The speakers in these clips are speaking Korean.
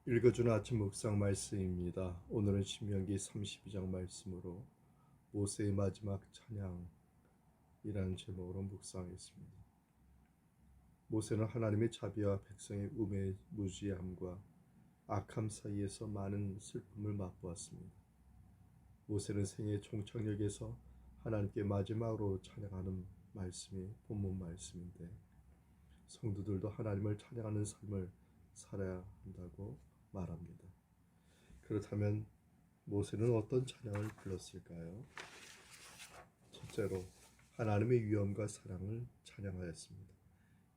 읽어주는 아침 묵상 말씀입니다. 오늘은 신명기 32장 말씀으로 모세의 마지막 찬양이라는 제목으로 묵상했습니다. 모세는 하나님의 자비와 백성의 우매무지함과 악함 사이에서 많은 슬픔을 맛보았습니다. 모세는 생애 종착역에서 하나님께 마지막으로 찬양하는 말씀이 본문 말씀인데, 성도들도 하나님을 찬양하는 삶을 살아야 한다고 말합니다. 그렇다면 모세는 어떤 찬양을 불렀을까요? 첫째로 하나님의 위엄과 사랑을 찬양하였습니다.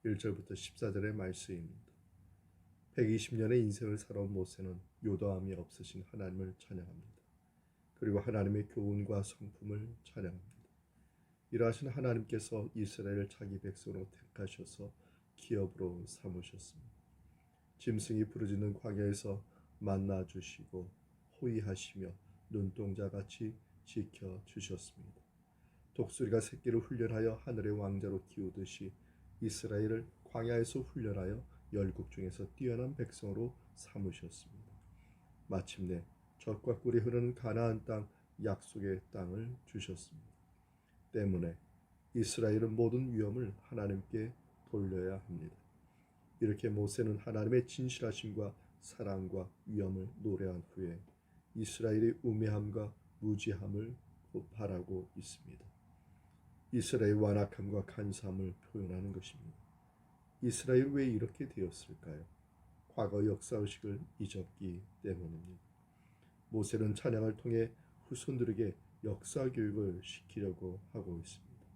1절부터 14절의 말씀입니다. 120년의 인생을 살아온 모세는 요도함이 없으신 하나님을 찬양합니다. 그리고 하나님의 교훈과 성품을 찬양합니다. 이러하신 하나님께서 이스라엘을 자기 백성으로 택하셔서 기업으로 삼으셨습니다. 짐승이 부르짖는 광야에서 만나 주시고 호위하시며 눈동자같이 지켜주셨습니다. 독수리가 새끼를 훈련하여 하늘의 왕자로 키우듯이 이스라엘을 광야에서 훈련하여 열국 중에서 뛰어난 백성으로 삼으셨습니다. 마침내 젖과 꿀이 흐르는 가나안 땅, 약속의 땅을 주셨습니다. 때문에 이스라엘은 모든 위엄을 하나님께 돌려야 합니다. 이렇게 모세는 하나님의 진실하심과 사랑과 위엄을 노래한 후에 이스라엘의 우매함과 무지함을 바라고 있습니다. 이스라엘의 완악함과 간사함을 표현하는 것입니다. 이스라엘이 왜 이렇게 되었을까요? 과거 역사의식을 잊었기 때문입니다. 모세는 찬양을 통해 후손들에게 역사 교육을 시키려고 하고 있습니다.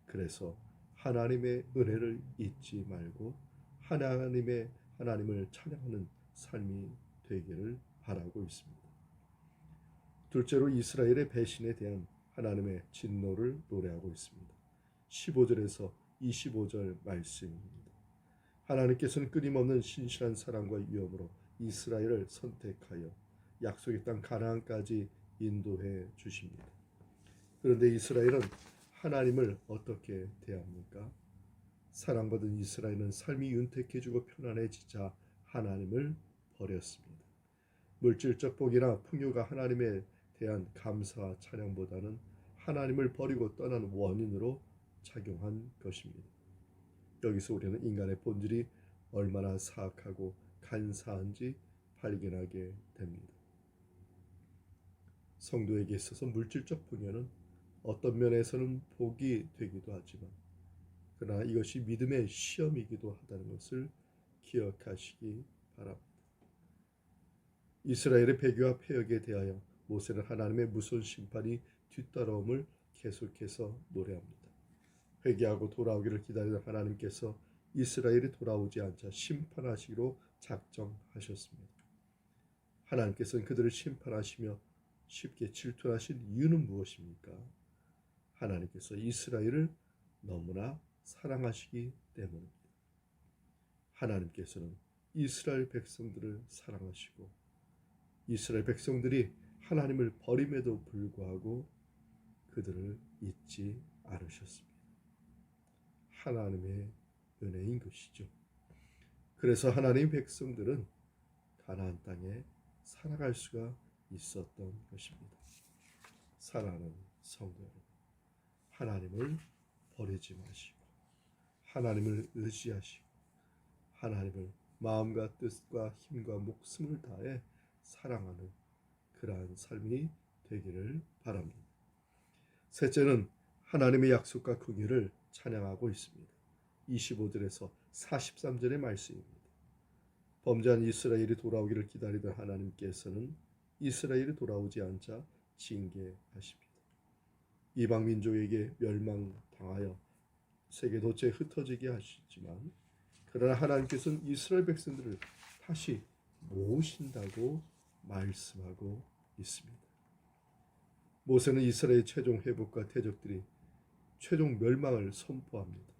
그래서 하나님의 은혜를 잊지 말고 하나님을 찬양하는 삶이 되기를 바라고 있습니다. 둘째로 이스라엘의 배신에 대한 하나님의 진노를 노래하고 있습니다. 15절에서 25절 말씀입니다. 하나님께서는 끊임없는 신실한 사랑과 위엄으로 이스라엘을 선택하여 약속의 땅 가나안까지 인도해 주십니다. 그런데 이스라엘은 하나님을 어떻게 대합니까? 사랑받은 이스라엘은 삶이 윤택해지고 편안해지자 하나님을 버렸습니다. 물질적 복이나 풍요가 하나님에 대한 감사와 찬양보다는 하나님을 버리고 떠난 원인으로 작용한 것입니다. 여기서 우리는 인간의 본질이 얼마나 사악하고 간사한지 발견하게 됩니다. 성도에게 있어서 물질적 풍요는 어떤 면에서는 복이 되기도 하지만, 그러나 이것이 믿음의 시험이기도 하다는 것을 기억하시기 바랍니다. 이스라엘의 배교와 폐역에 대하여 모세는 하나님의 무서운 심판이 뒤따라옴을 계속해서 노래합니다. 회개하고 돌아오기를 기다리던 하나님께서 이스라엘이 돌아오지 않자 심판하시기로 작정하셨습니다. 하나님께서는 그들을 심판하시며 쉽게 질투하신 이유는 무엇입니까? 하나님께서 이스라엘을 너무나 사랑하시기 때문입니다. 하나님께서는 이스라엘 백성들을 사랑하시고 이스라엘 백성들이 하나님을 버림에도 불구하고 그들을 잊지 않으셨습니다. 하나님의 은혜인 것이죠. 그래서 하나님의 백성들은 가나안 땅에 살아갈 수가 있었던 것입니다. 사랑하는 성도 여러분, 하나님을 버리지 마시고 하나님을 의지하시고 하나님을 마음과 뜻과 힘과 목숨을 다해 사랑하는 그러한 삶이 되기를 바랍니다. 셋째는 하나님의 약속과 긍휼을 찬양하고 있습니다. 25절에서 43절의 말씀입니다. 범죄한 이스라엘이 돌아오기를 기다리던 하나님께서는 이스라엘이 돌아오지 않자 징계하십니다. 이방 민족에게 멸망당하여 세계 도처에 흩어지게 하시지만, 그러나 하나님께서는 이스라엘 백성들을 다시 모으신다고 말씀하고 있습니다. 모세는 이스라엘 최종 회복과 대적들이 최종 멸망을 선포합니다.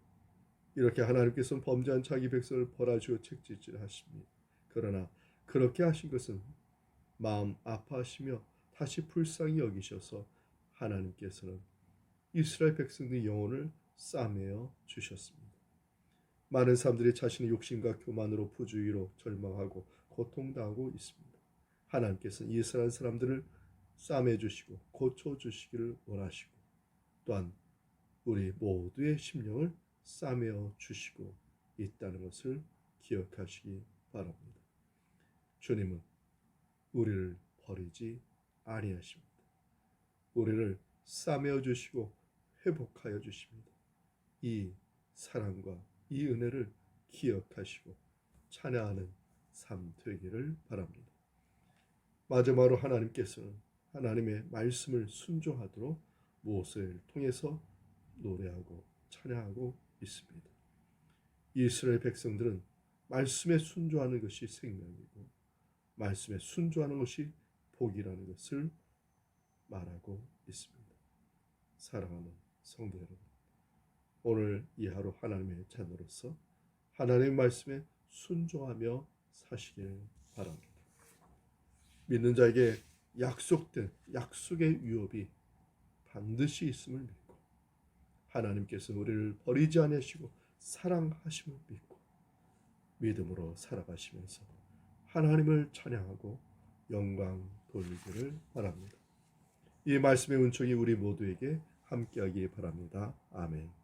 이렇게 하나님께서는 범죄한 자기 백성을 벌하시고 책질하십니다. 그러나 그렇게 하신 것은 마음 아파하시며 다시 불쌍히 여기셔서 하나님께서는 이스라엘 백성들의 영혼을 싸매어 주셨습니다. 많은 사람들이 자신의 욕심과 교만으로 부주의로 절망하고 고통당하고 있습니다. 하나님께서는 이스라엘 사람들을 싸매주시고 고쳐주시기를 원하시고 또한 우리 모두의 심령을 싸매어 주시고 있다는 것을 기억하시기 바랍니다. 주님은 우리를 버리지 아니하십니다. 우리를 싸매어 주시고 회복하여 주십니다. 이 사랑과 이 은혜를 기억하시고 찬양하는 삶 되기를 바랍니다. 마지막으로 하나님께서는 하나님의 말씀을 순종하도록 모세를 통해서 노래하고 찬양하고 있습니다. 이스라엘 백성들은 말씀에 순종하는 것이 생명이고 말씀에 순종하는 것이 복이라는 것을 말하고 있습니다. 사랑하는 성도 여러분, 오늘 이 하루 하나님의 자녀로서 하나님의 말씀에 순종하며 사시길 바랍니다. 믿는 자에게 약속된 약속의 유업이 반드시 있음을 믿고 하나님께서 우리를 버리지 아니하시고 사랑하심을 믿고 믿음으로 살아가시면서 하나님을 찬양하고 영광 돌리기를 바랍니다. 이 말씀의 은총이 우리 모두에게 함께하기 바랍니다. 아멘.